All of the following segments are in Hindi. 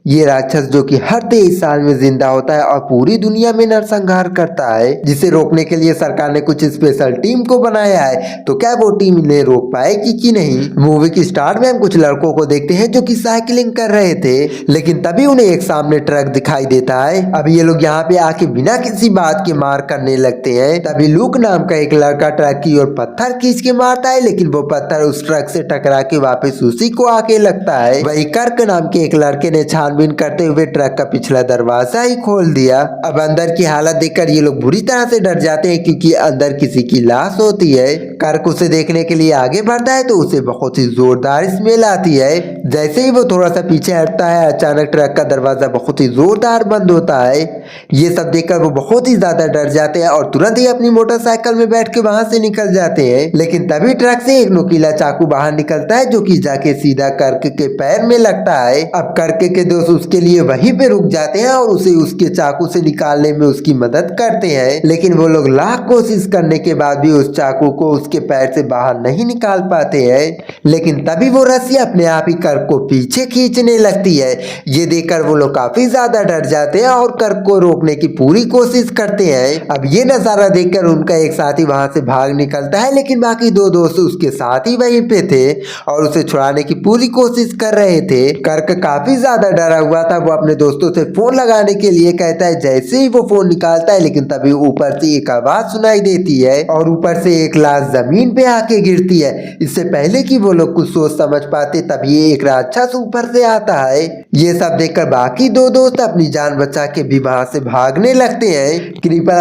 ये राक्षस जो कि हर 23 साल में जिंदा होता है और पूरी दुनिया में नरसंहार करता है, जिसे रोकने के लिए सरकार ने कुछ स्पेशल टीम को बनाया है। तो क्या वो टीम इन्हें रोक पाएगी कि नहीं? मूवी की स्टार्ट में हम कुछ लड़कों को देखते हैं जो कि साइकिलिंग कर रहे थे, लेकिन तभी उन्हें एक सामने ट्रक दिखाई देता है। अब ये लोग यहाँ पे आके बिना किसी बात के मार करने लगते हैं। तभी लूक नाम का एक लड़का ट्रक की ओर पत्थर खींच के मारता है, लेकिन वो पत्थर उस ट्रक से टकरा के वापस उसी को आके लगता है। वही कर्क नाम के एक लड़के ने छानबीन करते हुए ट्रक का पिछला दरवाजा ही खोल दिया। अब अंदर की हालत देखकर ये लोग बुरी तरह से डर जाते हैं, क्योंकि अंदर किसी की लाश होती है। कर्क उसे देखने के लिए आगे बढ़ता है तो उसे बहुत ही जोरदार स्मेल आती है। जैसे ही वो थोड़ा सा पीछे हटता है, अचानक ट्रक का दरवाजा बहुत ही जोरदार बंद होता है। ये सब देखकर वो बहुत ही ज्यादा डर जाते हैं और तुरंत ही अपनी मोटरसाइकिल में बैठ के वहां से निकल जाते हैं। लेकिन तभी ट्रक से एक नुकीला चाकू बाहर निकलता है, जो कि जाके सीधा कर्क के पैर में लगता है। अब कर्क के दोस्त उसके लिए वहीं पे रुक जाते हैं और उसे उसके चाकू से निकालने में उसकी मदद करते हैं, लेकिन वो लोग लाख कोशिश करने के बाद भी उस चाकू को उसके पैर से बाहर नहीं निकाल पाते हैं। लेकिन तभी वो रस्सी अपने आप ही कर्क को पीछे खींचने लगती है। ये देखकर वो लोग काफी ज्यादा डर जाते हैं और कर्क को रोकने की पूरी कोशिश करते हैं। अब ये नजारा देखकर उनका एक साथी वहां से भाग निकलता है, लेकिन बाकी दो दोस्त उसके साथ ही वहीं पे थे और उसे छुड़ाने की पूरी कोशिश कर रहे थे। कर्क काफी ज्यादा डरा हुआ था। वो अपने दोस्तों से फोन लगाने के लिए कहता है। जैसे ही वो फोन निकालता है, लेकिन तभी ऊपर से एक आवाज सुनाई देती है और ऊपर से एक लाश जमीन पे आके गिरती है। इससे पहले कि वो लोग कुछ सोच समझ पाते, तभी एक राक्षस ऊपर से आता है। ये सब देखकर बाकी दो दोस्त अपनी जान बचा के भी वहां से भागने लगते हैं। क्रीपर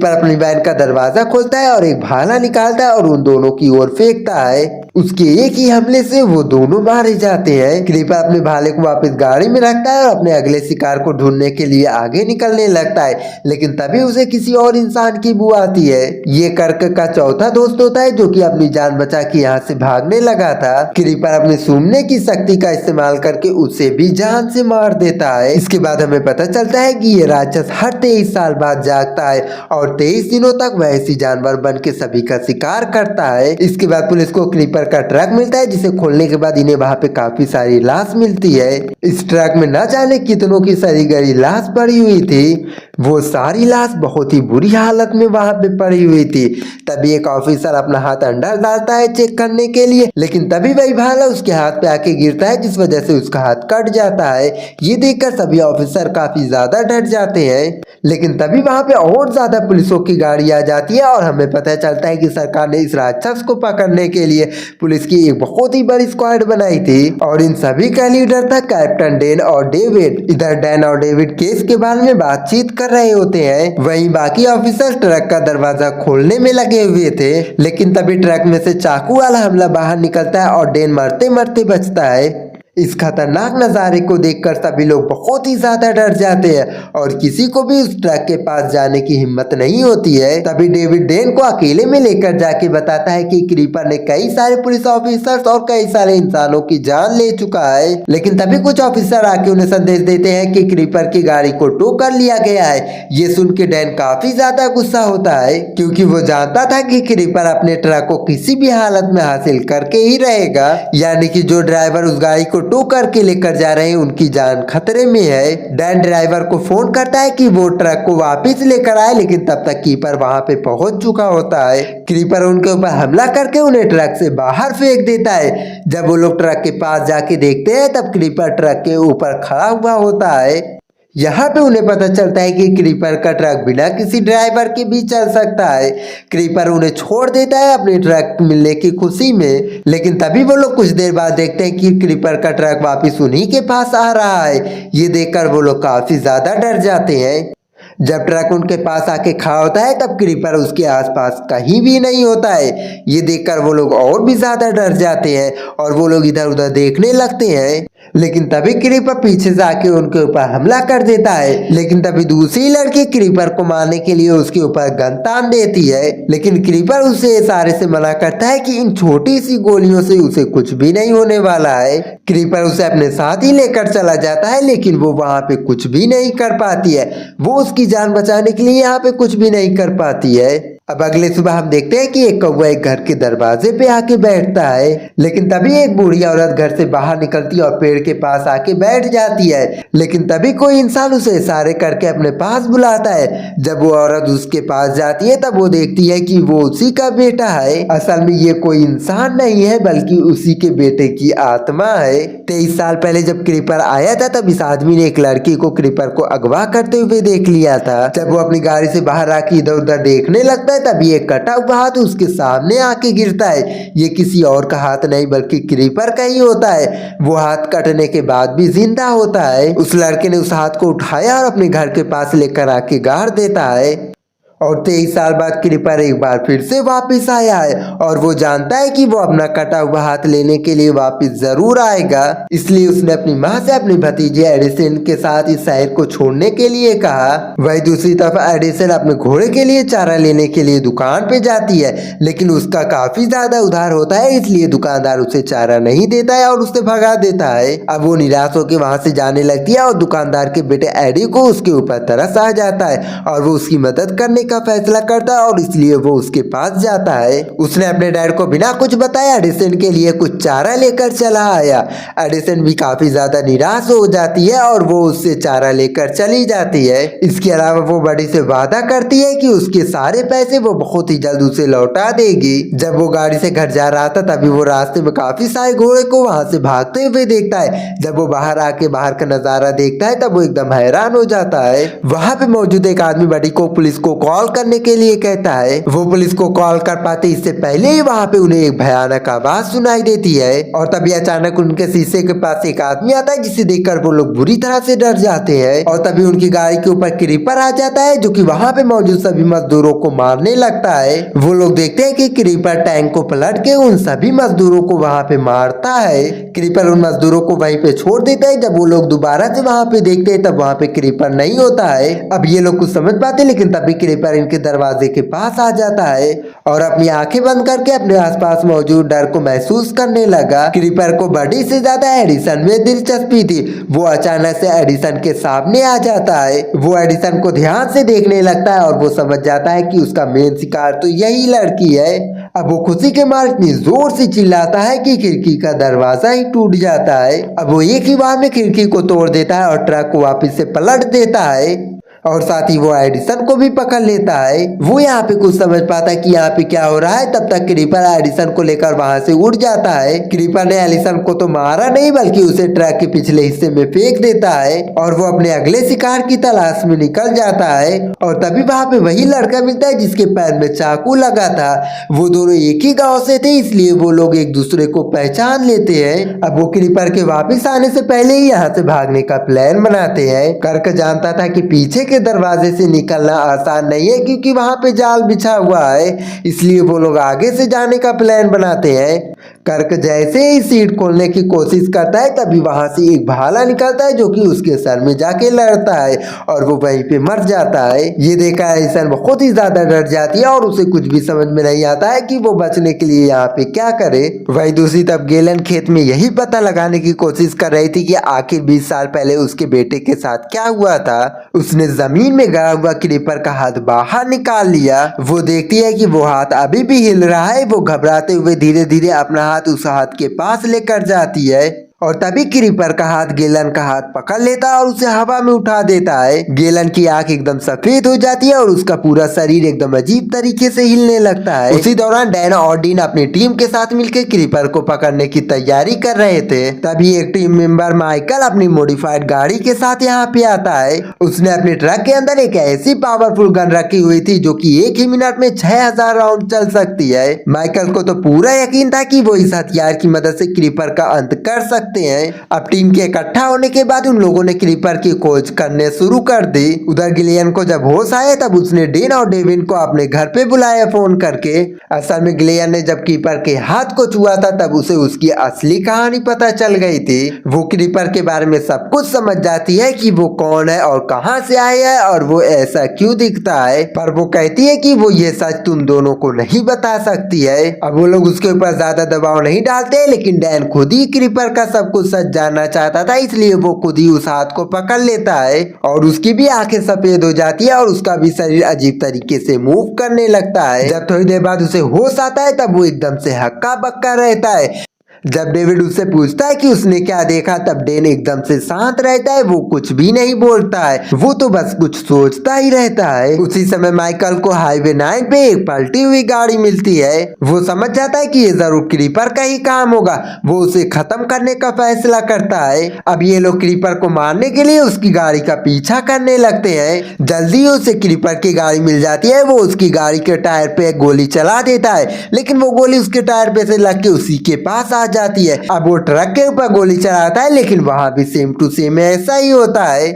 अपनी वैन का दरवाजा खोलता है और एक भाला निकालता है और उन दोनों की ओर फेंकता है। उसके एक ही हमले से वो दोनों मारे जाते हैं। क्रीपर अपने भाले को वापस गाड़ी में रखता है और अपने अगले शिकार को ढूंढने के लिए आगे निकलने लगता है, लेकिन तभी उसे किसी और इंसान की बू आती है। ये कर्क का चौथा दोस्त होता है, जो कि अपनी जान बचा के यहाँ से भागने लगा था। क्रीपर अपने सूंघने की शक्ति का इस्तेमाल करके उसे भी जान से मार देता है। इसके बाद हमें पता चलता है कि ये राक्षस हर 23 साल बाद जागता है और 23 दिनों तक वह ऐसी जानवर बन के सभी का शिकार करता है। इसके बाद पुलिस को क्रीपर का ट्रक मिलता है, जिसे खोलने के बाद इन्हें वहां पे काफी सारी लाश मिलती है। इस ट्रक में न जाने कितनों की सड़ी गली लाश पड़ी हुई थी। वो सारी लाश बहुत ही बुरी हालत में वहां पे पड़ी हुई थी। तभी एक ऑफिसर अपना हाथ अंदर डालता है चेक करने के लिए, लेकिन तभी वही भाला उसके हाथ पे आके गिरता है, जिस वजह से उसका हाथ कट जाता है। ये देखकर सभी ऑफिसर काफी ज्यादा डर जाते हैं, लेकिन तभी वहां पे और ज्यादा पुलिसों की गाड़ी आ जाती है और हमें पता चलता है कि सरकार ने इस राक्षस को पकड़ने के लिए पुलिस की एक बहुत ही बड़ी स्क्वाड बनाई थी और इन सभी का लीडर था कैप्टन डैन और डेविड। इधर डैन और डेविड केस के बारे में बातचीत कर रहे होते हैं, वहीं बाकी ऑफिसर ट्रक का दरवाजा खोलने में लगे हुए थे। लेकिन तभी ट्रक में से चाकू वाला हमला बाहर निकलता है और डैन मरते मरते बचता है। इस खतरनाक नज़ारे को देखकर सभी लोग बहुत ही ज्यादा डर जाते हैं और किसी को भी उस ट्रक के पास जाने की हिम्मत नहीं होती है। तभी डेविड डैन को अकेले में लेकर जाके बताता है कि क्रीपर ने कई सारे पुलिस ऑफिसर्स और कई सारे इंसानों की जान ले चुका है। लेकिन तभी कुछ ऑफिसर आके उन्हें संदेश देते हैं कि क्रीपर की गाड़ी को टो कर लिया गया है। ये सुन के डैन काफी ज्यादा गुस्सा होता है, क्योंकि वो जानता था कि क्रीपर अपने ट्रक को किसी भी हालत में हासिल करके ही रहेगा, यानी कि जो ड्राइवर उस गाड़ी को टो करके लेकर जा रहे हैं उनकी जान खतरे में है। डैन ड्राइवर को फोन करता है कि वो ट्रक को वापस लेकर आए, लेकिन तब तक क्रीपर वहां पे पहुंच चुका होता है। क्रीपर उनके ऊपर हमला करके उन्हें ट्रक से बाहर फेंक देता है। जब वो लोग ट्रक के पास जाके देखते हैं, तब क्रीपर ट्रक के ऊपर खड़ा हुआ होता है। यहाँ पे उन्हें पता चलता है कि क्रीपर का ट्रक बिना किसी ड्राइवर के भी चल सकता है। क्रीपर उन्हें छोड़ देता है अपने ट्रक मिलने की खुशी में, लेकिन तभी वो लोग कुछ देर बाद देखते हैं कि क्रीपर का ट्रक वापस उन्हीं के पास आ रहा है। ये देखकर वो लोग काफी ज्यादा डर जाते हैं। जब ट्रक उनके पास आके खड़ा होता है, तब क्रीपर उसके आसपास कहीं भी नहीं होता है। ये देखकर वो लोग और भी ज्यादा डर जाते हैं और वो लोग इधर उधर देखने लगते हैं। लेकिन तभी क्रीपर पीछे से आके उनके ऊपर हमला कर देता है। लेकिन तभी दूसरी लड़की क्रीपर को मारने के लिए उसके ऊपर गन तान देती है, लेकिन क्रीपर उसे इशारे से मना करता है कि इन छोटी सी गोलियों से उसे कुछ भी नहीं होने वाला है। क्रीपर उसे अपने साथ ही लेकर चला जाता है, लेकिन वो वहां पे कुछ भी नहीं कर पाती है। वो उसकी जान बचाने के लिए यहाँ पे कुछ भी नहीं कर पाती है। अब अगले सुबह हम देखते हैं कि एक कौवा एक घर के दरवाजे पे आके बैठता है, लेकिन तभी एक बूढ़ी औरत घर से बाहर निकलती है और पेड़ के पास आके बैठ जाती है। लेकिन तभी कोई इंसान उसे इशारे करके अपने पास बुलाता है। जब वो औरत उसके पास जाती है तब वो देखती है कि वो उसी का बेटा है। असल में ये कोई इंसान नहीं है बल्कि उसी के बेटे की आत्मा है। 23 साल पहले जब क्रीपर आया था तब इस आदमी ने एक लड़की को क्रीपर को अगवा करते हुए देख लिया था। जब वो अपनी गाड़ी से बाहर आके इधर उधर देखने लगता है तभी एक कटा हुआ हाथ उसके सामने आके गिरता है। ये किसी और का हाथ नहीं बल्कि क्रीपर का ही होता है। वो हाथ कटने के बाद भी जिंदा होता है। उस लड़के ने उस हाथ को उठाया और अपने घर के पास लेकर आके गाड़ देता है। और 23 साल बाद क्रीपर एक बार फिर से वापस आया है और वो जानता है कि वो अपना कटा हुआ हाथ लेने के लिए वापस जरूर आएगा। इसलिए उसने अपनी माँ से अपनी भतीजे एडिसन के साथ इस शहर को छोड़ने के लिए कहा। वही दूसरी तरफ एडिसन अपने घोड़े के लिए चारा लेने के लिए दुकान पे जाती है, लेकिन उसका काफी ज्यादा उधार होता है, इसलिए दुकानदार उसे चारा नहीं देता है और उसे भगा देता है। अब वो निराश होकर वहां से जाने लगती है और दुकानदार के बेटे एडी को उसके ऊपर तरस आ जाता है और वो उसकी मदद करने का फैसला करता है और इसलिए वो उसके पास जाता है। उसने अपने डैड को बिना कुछ बताया एडिसन के लिए कुछ चारा लेकर चला आया। एडिसन भी काफी ज्यादा निराश हो जाती है और वो उससे चारा लेकर चली जाती है। इसके अलावा वो बड़ी से वादा करती है कि उसके सारे पैसे वो बहुत ही जल्द उसे लौटा देगी। जब वो गाड़ी से घर जा रहा था तभी वो रास्ते में काफी सारे घोड़े को वहां से भागते हुए देखता है। जब वो बाहर आके बाहर का नजारा देखता है तब वो एकदम हैरान हो जाता है। वहां पे मौजूद एक आदमी बड़ी को पुलिस को कॉल करने के लिए कहता है। वो पुलिस को कॉल कर पाते इससे पहले ही वहाँ पे उन्हें एक भयानक आवाज सुनाई देती है और तभी अचानक उनके शीशे के पास एक आदमी आता है जिसे देखकर वो लोग बुरी तरह से डर जाते हैं और तभी उनकी गाड़ी के ऊपर क्रीपर आ जाता है जो कि वहाँ पे मौजूद सभी मजदूरों को मारने लगता है। वो लोग देखते हैं कि क्रीपर टैंक को पलट के उन सभी मजदूरों को वहाँ पे मारता है। क्रीपर उन मजदूरों को वहीं पे छोड़ देता है। जब वो लोग दोबारा से वहाँ पे देखते हैं तब वहाँ पे क्रीपर नहीं होता है। अब ये लोग कुछ समझ पाते लेकिन तभी क्रीपर इनके दरवाजे के पास आ जाता है और अपनी आंखें बंद करके अपने आसपास मौजूद डर को महसूस करने लगा। क्रीपर को बड़ी से ज्यादा एडिसन में दिलचस्पी थी। वो अचानक से एडिसन के सामने आ जाता है। वो एडिसन को ध्यान से देखने लगता है और वो समझ जाता है कि उसका मेन शिकार तो यही लड़की है। अब वो खुशी के मारे इतनी जोर से चिल्लाता है कि खिड़की का दरवाजा ही टूट जाता है। अब वो एक ही बार में खिड़की को तोड़ देता है और ट्रक को वापस से पलट देता है और साथ ही वो एडिसन को भी पकड़ लेता है। वो यहाँ पे कुछ समझ पाता है कि यहाँ पे क्या हो रहा है। तब तक क्रीपर एडिसन को लेकर वहां से उड़ जाता है। क्रीपर ने एडिसन को तो मारा नहीं बल्कि उसे ट्रक के पिछले हिस्से में फेंक देता है और वो अपने अगले शिकार की तलाश में निकल जाता है और तभी वहां पे वही लड़का मिलता है जिसके पैर में चाकू लगा था। वो दोनों एक ही गाँव से थे इसलिए वो लोग एक दूसरे को पहचान लेते हैं। अब वो क्रीपर के वापिस आने से पहले ही यहाँ से भागने का प्लान बनाते हैं। कर्क जानता था कि पीछे दरवाजे से निकलना आसान नहीं है क्योंकि वहां पे जाल बिछा हुआ है, इसलिए वो लोग आगे से जाने का प्लान बनाते हैं। कर्क जैसे ही सीट खोलने की कोशिश करता है तभी वहां से एक भाला निकलता है जो कि उसके सर में जाके लड़ता है और वो वहीं पे मर जाता है। ये देखा एडिसन बहुत ही ज्यादा डर जाती है और उसे कुछ भी समझ में नहीं आता है कि वो बचने के लिए यहाँ पे क्या करे। वही दूसरी तरफ गेलन खेत में यही पता लगाने की कोशिश कर रही थी कि आखिर 20 साल पहले उसके बेटे के साथ क्या हुआ था। उसने जमीन में गड़ा हुआ क्रीपर का हाथ बाहर निकाल लिया। वो देखती है कि वो हाथ अभी भी हिल रहा है। वो घबराते हुए धीरे धीरे अपना हाथ उस हाथ के पास लेकर जाती है और तभी क्रीपर का हाथ गेलन का हाथ पकड़ लेता है और उसे हवा में उठा देता है। गेलन की आंख एकदम सफेद हो जाती है और उसका पूरा शरीर एकदम अजीब तरीके से हिलने लगता है। उसी दौरान डैना और डीन अपनी टीम के साथ मिलकर क्रीपर को पकड़ने की तैयारी कर रहे थे। तभी एक टीम मेंबर माइकल अपनी मॉडिफाइड गाड़ी के साथ यहाँ पे आता है। उसने अपने ट्रक के अंदर एक ऐसी पावरफुल गन रखी हुई थी जो कि एक ही मिनट में 6000 राउंड चल सकती है। माइकल को तो पूरा यकीन था कि वो इस हथियार की मदद से क्रीपर का अंत कर सकते हैं। अब टीम के इकट्ठा होने के बाद उन लोगों ने क्रीपर की खोज करने शुरू कर दी। उधर गिलियन को जब होश आया तब उसने डेन और डेविन को अपने घर पे बुलाया फोन करके। असल में गिलियन ने जब क्रीपर के हाथ को छुआ था तब उसे उसकी असली कहानी पता चल गई थी। वो क्रीपर के बारे में सब कुछ समझ जाती है कि वो कौन है और कहां से आया है और वो ऐसा क्यों दिखता है, पर वो कहती है कि वो ये सच तुम दोनों को नहीं बता सकती है। अब वो लोग उसके ऊपर ज्यादा दबाव नहीं डालते लेकिन डैन खुद ही क्रीपर का सब कुछ सच जानना चाहता था, इसलिए वो खुद ही उस हाथ को पकड़ लेता है और उसकी भी आंखें सफेद हो जाती है और उसका भी शरीर अजीब तरीके से मूव करने लगता है। जब थोड़ी देर बाद उसे होश आता है तब वो एकदम से हक्का बक्का रहता है। जब डेविड उससे पूछता है कि उसने क्या देखा तब डेन एकदम से शांत रहता है, वो कुछ भी नहीं बोलता है, वो तो बस कुछ सोचता ही रहता है। उसी समय माइकल को हाईवे 9 पे एक पलटी हुई गाड़ी मिलती है। वो समझ जाता है कि ये जरूर क्रीपर का ही काम होगा। वो उसे खत्म करने का फैसला करता है। अब ये लोग क्रीपर को मारने के लिए उसकी गाड़ी का पीछा करने लगते हैं। जल्दी ही उसे क्रीपर की गाड़ी मिल जाती है। वो उसकी गाड़ी के टायर पे गोली चला देता है, लेकिन वो गोली उसके टायर पे से लग के उसी के पास आ जाती है। अब वो ट्रक के ऊपर गोली चलाता है, लेकिन वहां भी सेम टू सेम ऐसा ही होता है।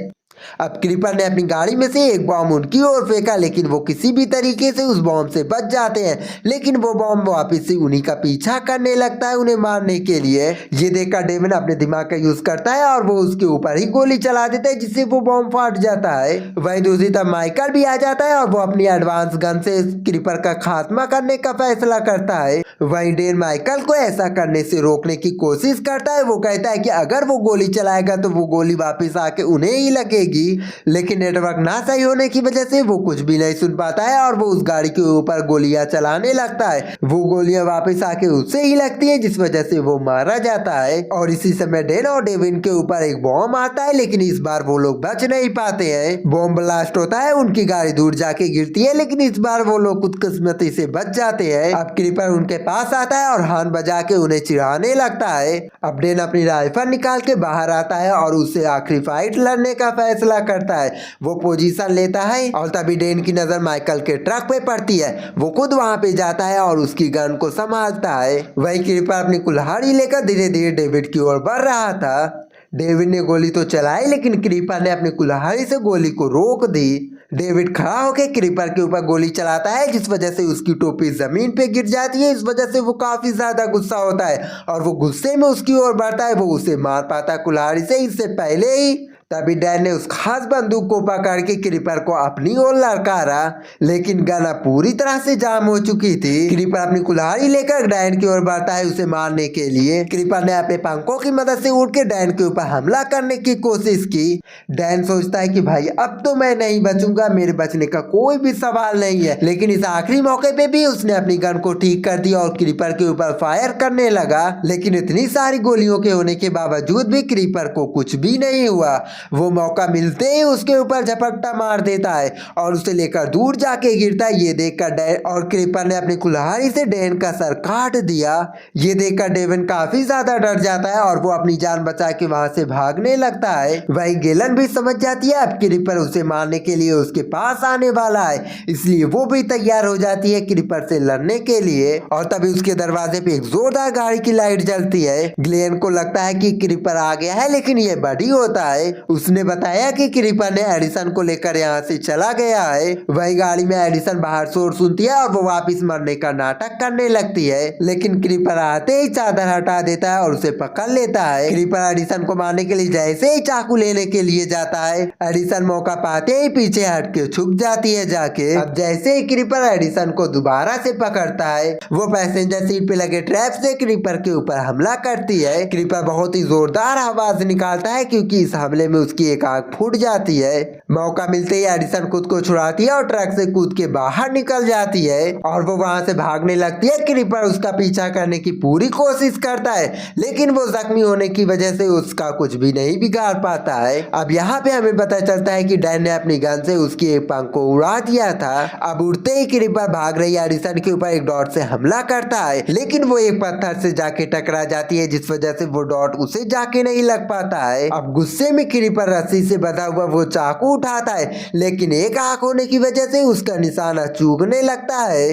अब क्रीपर ने अपनी गाड़ी में से एक बॉम्ब उनकी ओर फेंका, लेकिन वो किसी भी तरीके से उस बॉम्ब से बच जाते हैं। लेकिन वो बॉम्ब वापस से उन्हीं का पीछा करने लगता है उन्हें मारने के लिए। ये देखकर डेविन अपने दिमाग का यूज करता है और वो उसके ऊपर ही गोली चला देता है, जिससे वो बॉम्ब फाट जाता है। वहीं दूसरी तरफ माइकल भी आ जाता है और वो अपनी एडवांस गन से क्रीपर का खात्मा करने का फैसला करता है। वहीं डेन माइकल को ऐसा करने से रोकने की कोशिश करता है। वो कहता है कि अगर वो गोली चलाएगा तो वो गोली वापस आके उन्हें ही लगेगी, लेकिन नेटवर्क ना सही होने की वजह से वो कुछ भी नहीं सुन पाता है और वो उस गाड़ी के ऊपर गोलियां चलाने लगता है। वो गोलियां वापस आके उससे ही लगती है, जिस वजह से वो मारा जाता है। और इसी समय डेन और डेविन के ऊपर एक बॉम्ब आता है, लेकिन इस बार वो लोग बच नहीं पाते हैं। बॉम्ब ब्लास्ट होता है, उनकी गाड़ी दूर जाके गिरती है, लेकिन इस बार वो लोग खुदकिस्मती से बच जाते हैं। अब क्रीपर उनके पास आता है और हॉर्न बजा के उन्हें चिढ़ाने लगता है। अब डेन अपनी राइफल निकाल के बाहर आता है और उससे आखिरी फाइट लड़ने का फैसला करता है। वो पोजीशन लेता है और तभी डेन की नजर माइकल के ट्रक पे पड़ती है। वो खुद वहां पे जाता है और उसकी गन को संभालता है। वही क्रीपर अपनी कुल्हाड़ी लेकर धीरे धीरे डेविड की ओर बढ़ रहा था। डेविड ने गोली तो चलाई, लेकिन क्रीपर ने अपनी कुल्हाड़ी से गोली को रोक दी। डेविड खड़ा होकर क्रीपर के ऊपर गोली चलाता है, जिस वजह से उसकी टोपी जमीन पे गिर जाती है। इस वजह से वो काफी ज्यादा गुस्सा होता है और वो गुस्से में उसकी ओर बढ़ता है। वो उसे मार पाता है कुल्हाड़ी से इससे पहले ही। तभी डैन ने उस खास बंदूक को पकड़ के क्रीपर को अपनी ओर ललकारा, लेकिन गन अब पूरी तरह से जाम हो चुकी थी। क्रीपर अपनी कुल्हाड़ी लेकर डैन की ओर बढ़ता है उसे मारने के लिए। क्रीपर ने अपने पंखों की मदद से उड़ के डैन के ऊपर हमला करने की कोशिश की। डैन सोचता है कि भाई अब तो मैं नहीं बचूंगा, मेरे बचने का कोई भी सवाल नहीं है। लेकिन इस आखिरी मौके पे भी उसने अपनी गन को ठीक कर दिया और क्रीपर के ऊपर फायर करने लगा। लेकिन इतनी सारी गोलियों के होने के बावजूद भी क्रीपर को कुछ भी नहीं हुआ। वो मौका मिलते ही उसके ऊपर झपट्टा मार देता है और उसे लेकर दूर जाके गिरता है। ये देखकर डैन और क्रीपर ने अपनी कुल्हाड़ी से डैन का सर काट दिया। ये देखकर डेविन काफी ज्यादा डर जाता है और वो अपनी जान बचा के वहां से भागने लगता है। वही गेलन भी समझ जाती है अब क्रीपर उसे मारने के लिए उसके पास आने वाला है, इसलिए वो भी तैयार हो जाती है क्रीपर से लड़ने के लिए। और तभी उसके दरवाजे पे एक जोरदार गाड़ी की लाइट जलती है। ग्लेन को लगता है कि क्रीपर आ गया है, लेकिन ये बड़ी होता है। उसने बताया कि क्रीपर ने एडिसन को लेकर यहाँ से चला गया है। वही गाड़ी में एडिसन बाहर शोर सुनती है और वो वापस मरने का नाटक करने लगती है, लेकिन क्रीपर आते ही चादर हटा देता है और उसे पकड़ लेता है। क्रीपर एडिसन को मारने के लिए जैसे ही चाकू लेने के लिए जाता है, एडिसन मौका पाते ही पीछे हट के छुप जाती है जाके। अब जैसे ही क्रीपर एडिसन को दोबारा से पकड़ता है, वो पैसेंजर सीट पे लगे ट्रैप से क्रीपर के ऊपर हमला करती है। क्रीपर बहुत ही जोरदार आवाज निकालता है क्योंकि इस हमले में उसकी एक आंख फूट जाती है। मौका मिलते ही एडिसन खुद को छुड़ाती है और ट्रक से कूद के बाहर निकल जाती है और वो वहां से भागने लगती है। क्रीपर उसका पीछा करने की पूरी कोशिश करता है, लेकिन वो जख्मी होने की वजह से उसका कुछ भी नहीं बिगाड़ पाता है। अब यहाँ पे हमें पता चलता है कि डैन ने अपनी गन से उसकी एक पंख को उड़ा दिया था। अब उड़ते ही क्रीपर भाग रही एडिसन के ऊपर एक डॉट से हमला करता है, लेकिन वो एक पत्थर से जाके टकरा जाती है, जिस वजह से वो डॉट उसे जाके नहीं लग पाता है। अब गुस्से में क्रीपर रस्सी से बंधा हुआ वो चाकू उठाता है, लेकिन एक आंख होने की वजह से उसका निशाना चूकने लगता है।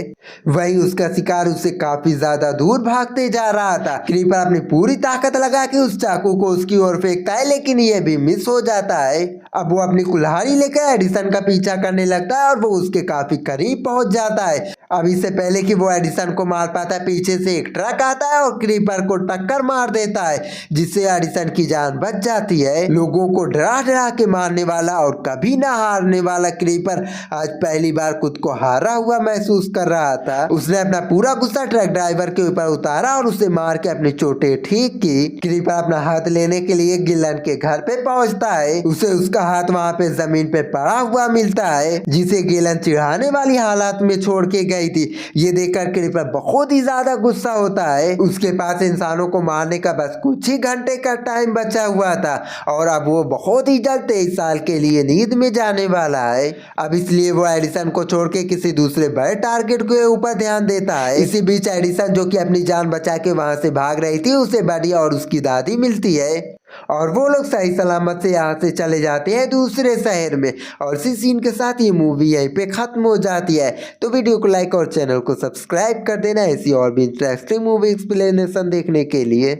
वही उसका शिकार उससे काफी ज्यादा दूर भागते जा रहा था। क्रीपर अपनी पूरी ताकत लगा के उस चाकू को उसकी ओर फेंकता है, लेकिन ये भी मिस हो जाता है। अब वो अपनी कुल्हाड़ी लेकर एडिसन का पीछा करने लगता है और वो उसके काफी करीब पहुंच जाता है। अब इससे पहले कि वो एडिसन को मार पाता है, पीछे से एक ट्रक आता है और क्रीपर को टक्कर मार देता है, जिससे एडिसन की जान बच जाती है। लोगों को डरा डरा के मारने वाला और कभी ना हारने वाला क्रीपर आज पहली बार खुद को हारा हुआ महसूस कर रहा था। उसने अपना पूरा गुस्सा ट्रक ड्राइवर के ऊपर उतारा और उसे मार के अपनी चोटें ठीक की। क्रीपर अपना हाथ लेने के लिए गिलन के घर पे पहुंचता है। उसे उसका हाथ वहाँ पे जमीन पे पड़ा हुआ मिलता है, जिसे गिलन चिढ़ाने वाली हालात में छोड़ के गई थी। ये देखकर क्रीपर बहुत ही ज्यादा गुस्सा होता है। उसके पास इंसानों को मारने का बस कुछ ही घंटे का टाइम बचा हुआ था और अब वो बहुत ही जल्द 23 साल के लिए नींद में जाने वाला है। अब इसलिए वो एडिसन को छोड़ के किसी दूसरे बड़े टारगेट के ऊपर ध्यान देता है। इसी बीच एडिसन, जो कि अपनी जान बचा के वहां से भाग रही थी, उसे बड़ी और उसकी दादी मिलती है और वो लोग सही सलामत से यहाँ से चले जाते हैं दूसरे शहर में। और इसी सीन के साथ ये मूवी यहीं पे खत्म हो जाती है। तो वीडियो को लाइक और चैनल को सब्सक्राइब कर देना ऐसी और भी इंटरेस्टिंग मूवी एक्सप्लेनेशन देखने के लिए।